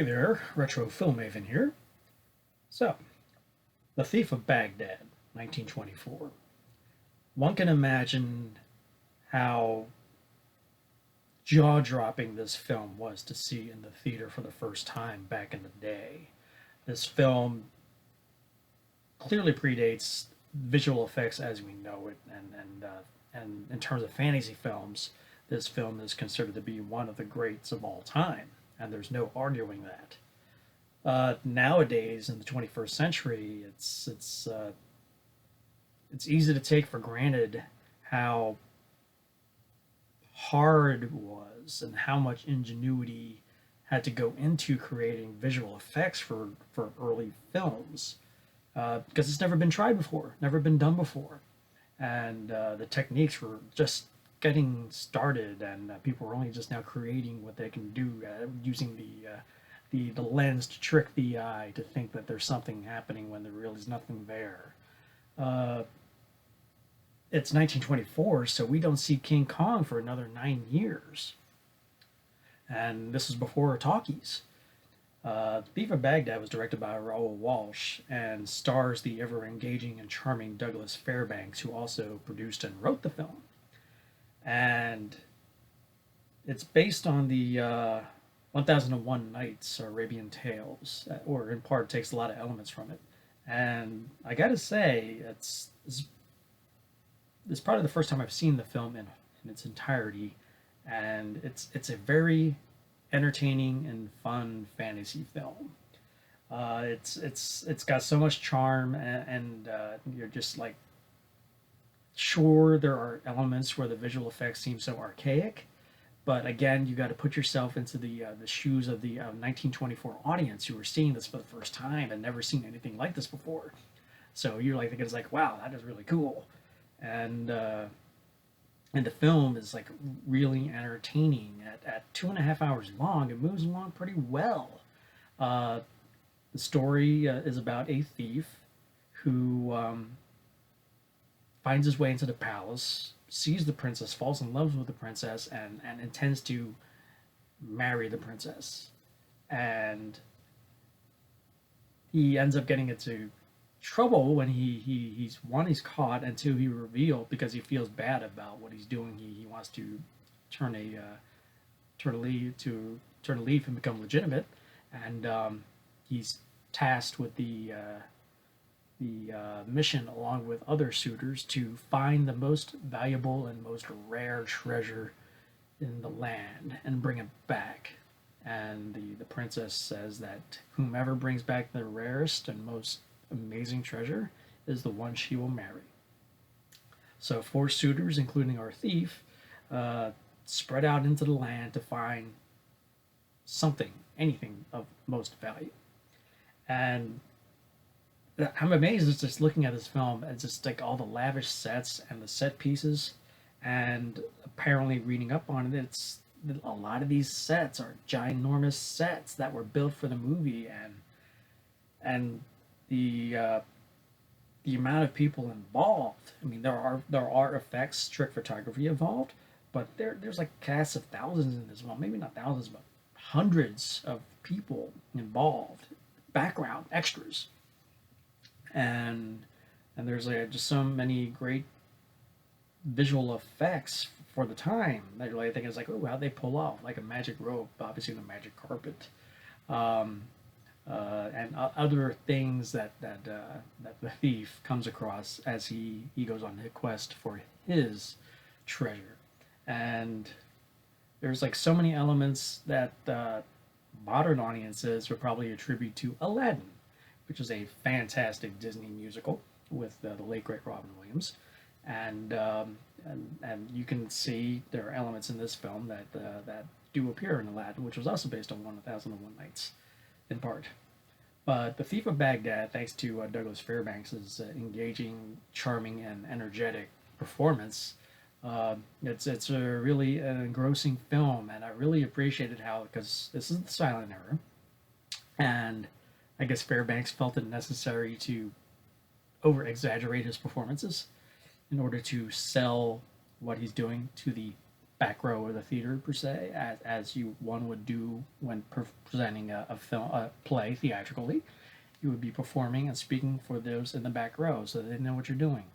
Hey there, Retro Filmmaven here. So, The Thief of Baghdad, 1924. One can imagine how jaw-dropping this film was to see in the theater for the first time back in the day. This film clearly predates visual effects as we know it, and in terms of fantasy films, this film is considered to be one of the greats of all time, and there's no arguing that. Nowadays, in the 21st century, it's easy to take for granted how hard it was and how much ingenuity had to go into creating visual effects for early films, because it's never been tried before, never been done before, and the techniques were just getting started, and people were only just now creating what they can do using the lens to trick the eye to think that there's something happening when there really is nothing there. Uh, it's 1924, so we don't see King Kong for another 9 years, and this is before talkies. Thief of Baghdad was directed by Raoul Walsh and stars the ever engaging and charming Douglas Fairbanks, who also produced and wrote the film. And it's based on the 1001 Nights Arabian Tales, or in part takes a lot of elements from it. And I gotta say, it's probably the first time I've seen the film in its entirety, and it's a very entertaining and fun fantasy film. It's got so much charm, and you're just like, sure, there are elements where the visual effects seem so archaic, but again, you got to put yourself into the shoes of the 1924 audience who are seeing this for the first time and never seen anything like this before. So you're like thinking, it's like, wow, that is really cool, and the film is like really entertaining. At 2.5 hours long, it moves along pretty well. Uh, the story is about a thief who finds his way into the palace, sees the princess, falls in love with the princess, and intends to marry the princess. And he ends up getting into trouble when he's caught, and two, he revealed, because he feels bad about what he's doing. He wants to turn a turn a leaf and become legitimate, and he's tasked with the mission, along with other suitors, to find the most valuable and most rare treasure in the land and bring it back. And the princess says that whomever brings back the rarest and most amazing treasure is the one she will marry. So four suitors, including our thief, spread out into the land to find something, anything of most value. And I'm amazed just looking at this film and just like all the lavish sets and the set pieces, and apparently reading up on it, it's a lot of these sets are ginormous sets that were built for the movie, and the amount of people involved. I mean, there are effects, trick photography involved, but there's like casts of thousands in this one. Maybe not thousands, but hundreds of people involved, background extras, and there's like just so many great visual effects for the time that you're like thinking, it's like, oh, how'd they pull off like a magic rope, obviously the magic carpet, um, and other things that the thief comes across as he goes on the quest for his treasure. And there's like so many elements that modern audiences would probably attribute to Aladdin, which is a fantastic Disney musical with the late great Robin Williams, and and you can see there are elements in this film that do appear in Aladdin, which was also based on 1001 Nights in part. But The Thief of Baghdad, thanks to Douglas Fairbanks' engaging, charming, and energetic performance, it's a really an engrossing film, and I really appreciated how, because this is the silent era, and I guess Fairbanks felt it necessary to over exaggerate his performances in order to sell what he's doing to the back row of the theater per se, as one would do when presenting a play theatrically. You would be performing and speaking for those in the back row so they know what you're doing.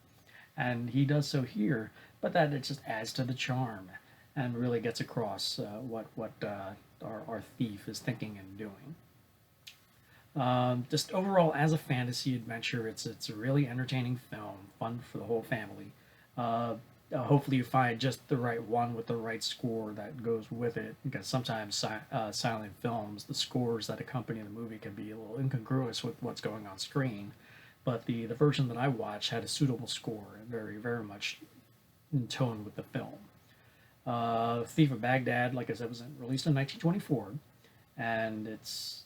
And he does so here, but that it just adds to the charm and really gets across what our thief is thinking and doing. Just overall, as a fantasy adventure, it's a really entertaining film, fun for the whole family. Hopefully, you find just the right one with the right score that goes with it, because sometimes silent films, the scores that accompany the movie can be a little incongruous with what's going on screen. But the version that I watched had a suitable score and very much in tone with the film. Thief of Baghdad, like I said, was released in 1924, and it's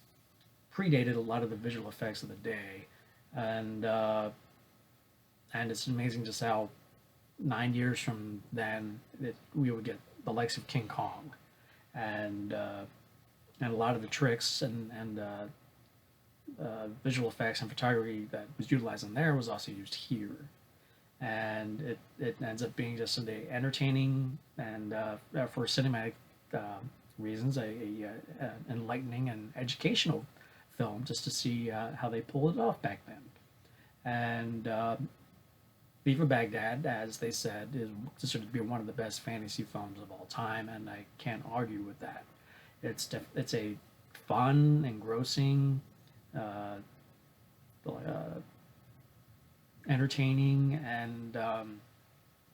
predated a lot of the visual effects of the day, and it's amazing just how 9 years from then we would get the likes of King Kong, and a lot of the tricks and visual effects and photography that was utilized in there was also used here, and it ends up being just a entertaining and for cinematic reasons a enlightening and educational film, just to see how they pulled it off back then. And Thief of Baghdad, as they said, is considered to be one of the best fantasy films of all time, and I can't argue with that. It's a fun, engrossing, uh, entertaining, and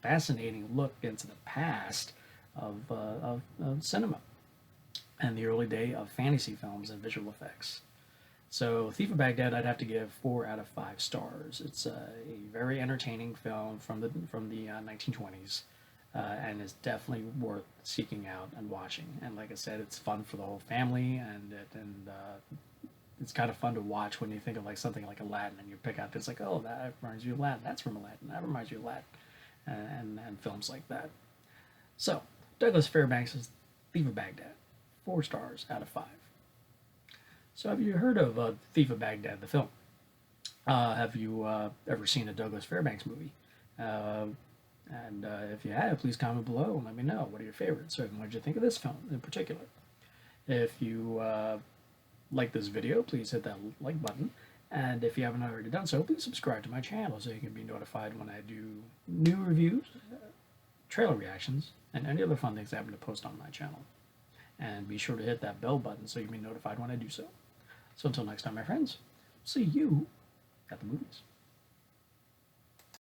fascinating look into the past of cinema and the early day of fantasy films and visual effects. So, Thief of Baghdad, I'd have to give 4 out of 5 stars. It's a very entertaining film from the 1920s, and is definitely worth seeking out and watching. And like I said, it's fun for the whole family, and it's kind of fun to watch when you think of like something like Aladdin, and you pick out this like, oh, that reminds you of Aladdin. That's from Aladdin. That reminds you of Aladdin, and films like that. So, Douglas Fairbanks' Thief of Baghdad, 4 stars out of 5. So, have you heard of Thief of Baghdad, the film? Have you ever seen a Douglas Fairbanks movie? And if you have, please comment below and let me know. What are your favorites? Or what did you think of this film in particular? If you like this video, please hit that like button. And if you haven't already done so, please subscribe to my channel so you can be notified when I do new reviews, trailer reactions, and any other fun things I happen to post on my channel. And be sure to hit that bell button so you can be notified when I do so. So until next time, my friends, see you at the movies.